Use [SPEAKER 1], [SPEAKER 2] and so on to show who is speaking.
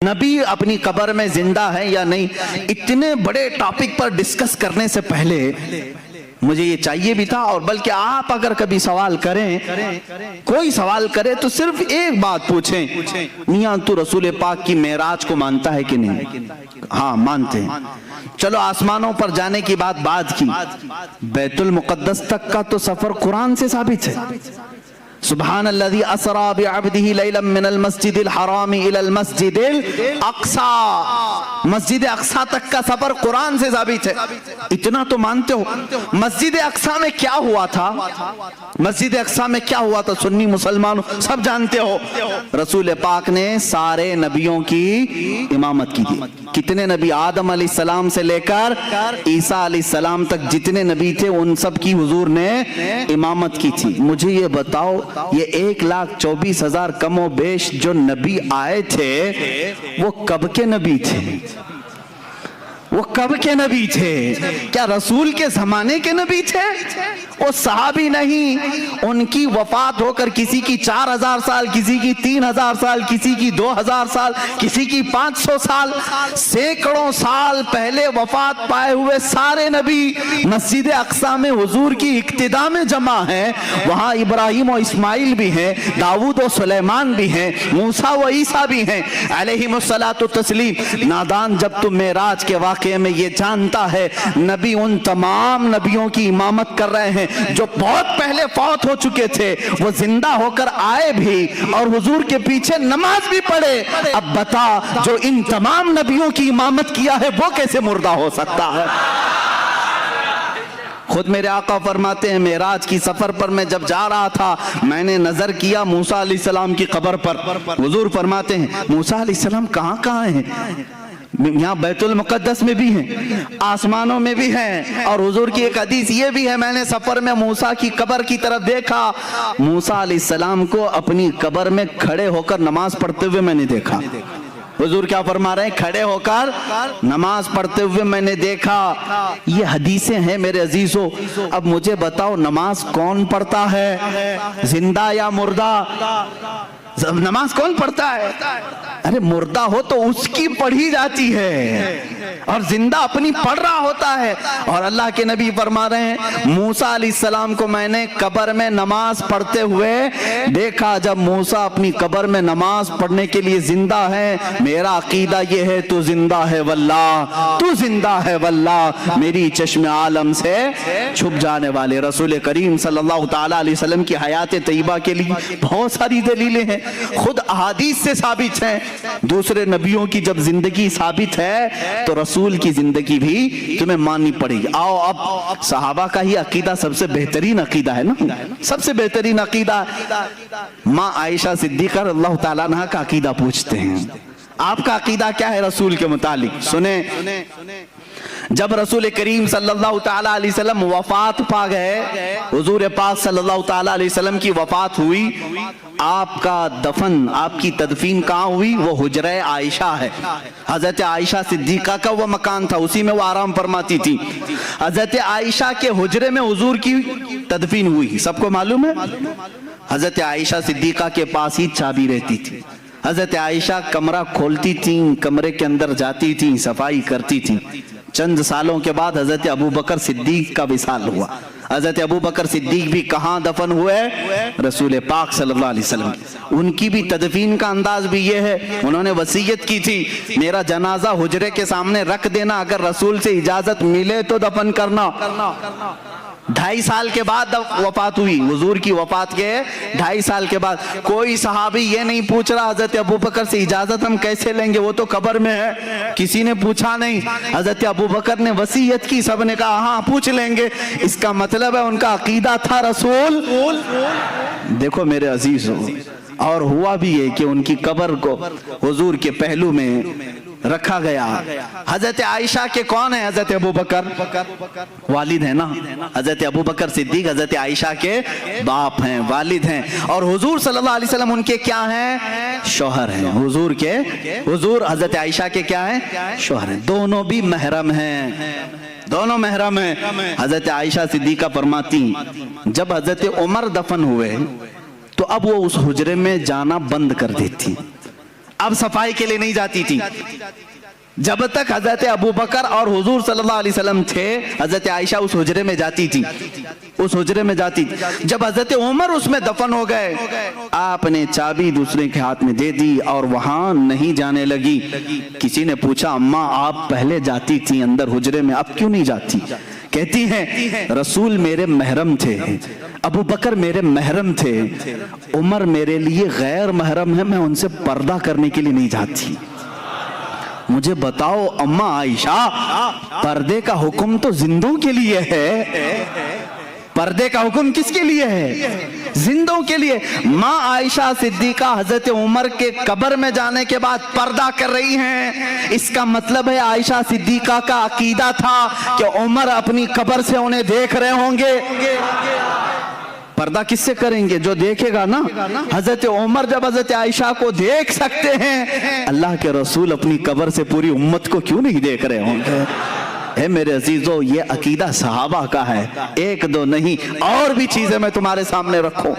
[SPEAKER 1] नबी अपनी कब्र में जिंदा है या नहीं, इतने बड़े टॉपिक पर डिस्कस करने से पहले मुझे ये चाहिए भी था, और बल्कि आप अगर कभी सवाल करें, कोई सवाल करे तो सिर्फ एक बात पूछें, मियां तू रसूल पाक की मेराज को मानता है कि नहीं? हाँ मानते हैं। चलो आसमानों पर जाने की बात की, बैतुल मुक़द्दस तक का तो सफर कुरान से साबित है। सुब्हानल्लज़ी असरा बिअब्दिही लैलन मिनल मस्जिदिल हराम इलल मस्जिदिल अक़सा, मस्जिद अक़सा तक का सफर कुरान से साबित है। इतना तो मानते हो। मस्जिद अक़सा में क्या हुआ था? मस्जिद अक़सा में क्या हुआ था? सुन्नी मुसलमानों सब जानते हो। रसूल पाक ने सारे नबियों की इमामत की थी। कितने नबी? आदम अलैहिस्सलाम से लेकर ईसा अलैहिस्सलाम तक जितने नबी थे उन सब की हुजूर ने इमामत की थी। मुझे ये बताओ, ये 1,24,000 कमो बेश जो नबी आए थे वो कब के नबी थे? वो कब के नबी थे? क्या रसूल के जमाने के नबी थे? वो सहाबी नहीं, उनकी वफात होकर किसी की 4,000 साल, किसी की 3,000 साल, किसी की 2,000 साल, किसी की 500 साल, सैकड़ों साल पहले वफात पाए हुए सारे नबी मस्जिद अक़सा में हुजूर की इक्तिदा में जमा हैं। वहाँ इब्राहिम और इस्माइल भी हैं, दाऊद और सुलेमान भी हैं, मूसा व ईसा भी हैं अलैहिमुस्सलातु तस्लीम। नादान जब तुम मेराज के वाक़े में ये जानता है नबी उन तमाम नबियों की इमामत कर रहे हैं जो बहुत पहले फौत हो चुके थे, वो जिंदा होकर आए भी और हुजूर के पीछे नमाज भी पढ़े। अब बता, जो इन तमाम नबियों की इमामत किया है वो कैसे मुर्दा हो सकता है? खुद मेरे आका फरमाते हैं, मेराज की सफर पर मैं जब जा रहा था मैंने नजर किया मूसा अलैहिस्सलाम की कब्र पर। हुजूर फरमाते हैं, मूसा अलैहिस्सलाम कहाँ हैं? यहाँ बैतुल मुक़द्दस में भी हैं, आसमानों में भी हैं। और हुजूर की एक हदीस ये भी है, मैंने सफर में मूसा की कब्र की तरफ देखा, मूसा अलैहिस्सलाम को अपनी कब्र में खड़े होकर नमाज पढ़ते हुए मैंने देखा। हुजूर क्या फरमा रहे हैं? खड़े होकर नमाज पढ़ते हुए मैंने देखा। ये हदीसें हैं मेरे अजीजों। अब मुझे बताओ, नमाज कौन पढ़ता है, जिंदा या मुर्दा? नमाज कौन पढ़ता है? अरे मुर्दा हो तो उसकी पढ़ी जाती है और जिंदा अपनी पढ़ रहा होता है। और अल्लाह के नबी फरमा रहे हैं, मूसा अलैहिस्सलाम को मैंने कब्र में नमाज पढ़ते हुए देखा। जब मूसा अपनी कब्र में नमाज पढ़ने के लिए जिंदा है, मेरा अकीदा ये है, तू जिंदा है वल्लाह, तू जिंदा है वल्लाह। मेरी चश्मे आलम से छुप जाने वाले रसूल करीम सल्लल्लाहु तआला अलैहि वसल्लम की हयात तैयबा के लिए बहुत सारी दलीलें हैं, खुद अहादीस से साबित है। दूसरे नबियों की जब जिंदगी साबित है तो रसूल की जिंदगी भी तुम्हें माननी पड़ेगी। आओ अब सहाबा का ही अकीदा सबसे बेहतरीन अकीदा है ना, सबसे बेहतरीन अकीदा। माँ आयशा सिद्दीक़ा रज़ियल्लाहु ताला अन्हा का अकीदा पूछते हैं, आपका अकीदा क्या है रसूल के मुतालिक? सुने, जब रसूल करीम सल्लल्लाहु ताला अलैहि वसल्लम वफात पा गए, हुजूर पाक सल्लल्लाहु ताला अलैहि वसल्लम की वफात हुई, आपका दफन, आपकी तदफीन कहाँ हुई? वो हुजरे आयशा है। हजरत आयशा सिद्दीक़ा का वो मकान था, उसी में वो आराम फरमाती थी। हजरत आयशा के हुजरे में हुजूर की तदफीन हुई, सबको मालूम है। हजरत आयशा सिद्दीक़ा के पास ही चाबी रहती थी। हजरत आयशा कमरा खोलती थी, कमरे के अंदर जाती थी, सफाई करती थी। चंद सालों के बाद हजरत अबू बकर सिद्दीक का विसाल हुआ। हजरत अबू बकर सिद्दीक भी कहाँ दफन हुए? रसूल पाक सल्लल्लाहु अलैहि वसल्लम। उनकी भी तदफीन का अंदाज भी ये है, उन्होंने वसीयत की थी, मेरा जनाजा हुजरे के सामने रख देना, अगर रसूल से इजाजत मिले तो दफन करना। 2.5 साल के बाद वफात हुई, हुजूर की वफात के 2.5 साल के बाद। कोई सहाबी ये नहीं पूछ रहा हजरत अबू बकर से इजाजत हम कैसे लेंगे, वो तो कब्र में है, किसी ने पूछा नहीं। हजरत अबू बकर ने वसीयत की, सबने कहा हाँ पूछ लेंगे। इसका मतलब है उनका अकीदा था रसूल। देखो मेरे अजीजों, और हुआ भी है कि उनकी कब्र को हुजूर के पहलू में रखा गया। हजरत आयशा के कौन है? हजरत अबू बकर वालिद है ना, हजरत अबू बकर सिद्दीक हजरत आयशा के बाप हैं, वालिद हैं। और हुजूर सल्लल्लाहु अलैहि वसल्लम उनके क्या हैं? शौहर हैं। हुजूर हजरत आयशा के क्या हैं? शौहर हैं। दोनों भी महरम हैं, दोनों महरम हैं। हजरत आयशा सिद्दीका फरमाती, जब हजरत उमर दफन हुए तो अब वो उस हुजरे में जाना बंद कर देती। اب صفائی کے لیے نہیں جاتی تھی. جب تک حضرت ابو بکر اور حضور صلی اللہ علیہ وسلم تھے حضرت عائشہ اس حجرے میں جاتی تھی, اس حجرے میں جاتی تھی. جب حضرت عمر اس میں دفن ہو گئے آپ نے چابی دوسرے کے ہاتھ میں دے دی اور وہاں نہیں جانے لگی. کسی نے پوچھا اماں آپ پہلے جاتی تھی اندر حجرے میں, اب کیوں نہیں جاتی؟ کہتی ہیں رسول میرے محرم تھے, ابو بکر میرے محرم تھے, عمر میرے لیے غیر محرم ہے, میں ان سے پردہ کرنے کے لیے نہیں جاتی. مجھے بتاؤ اماں عائشہ, پردے کا حکم تو زندوں کے لیے ہے, پردے کا حکم کس کے لیے ہے؟ زندوں کے لیے. ماں عائشہ صدیقہ حضرت عمر کے قبر میں جانے کے بعد پردہ کر رہی ہیں, اس کا مطلب ہے عائشہ صدیقہ کا عقیدہ تھا کہ عمر اپنی قبر سے انہیں دیکھ رہے ہوں گے. پردہ کس سے کریں گے؟ جو دیکھے گا نا. حضرت عمر جب حضرت عائشہ کو دیکھ سکتے ہیں, اللہ کے رسول اپنی قبر سے پوری امت کو کیوں نہیں دیکھ رہے ہوں گے؟ اے میرے عزیزو, یہ عقیدہ صحابہ کا ہے, ایک دو نہیں, اور بھی چیزیں میں تمہارے سامنے رکھوں.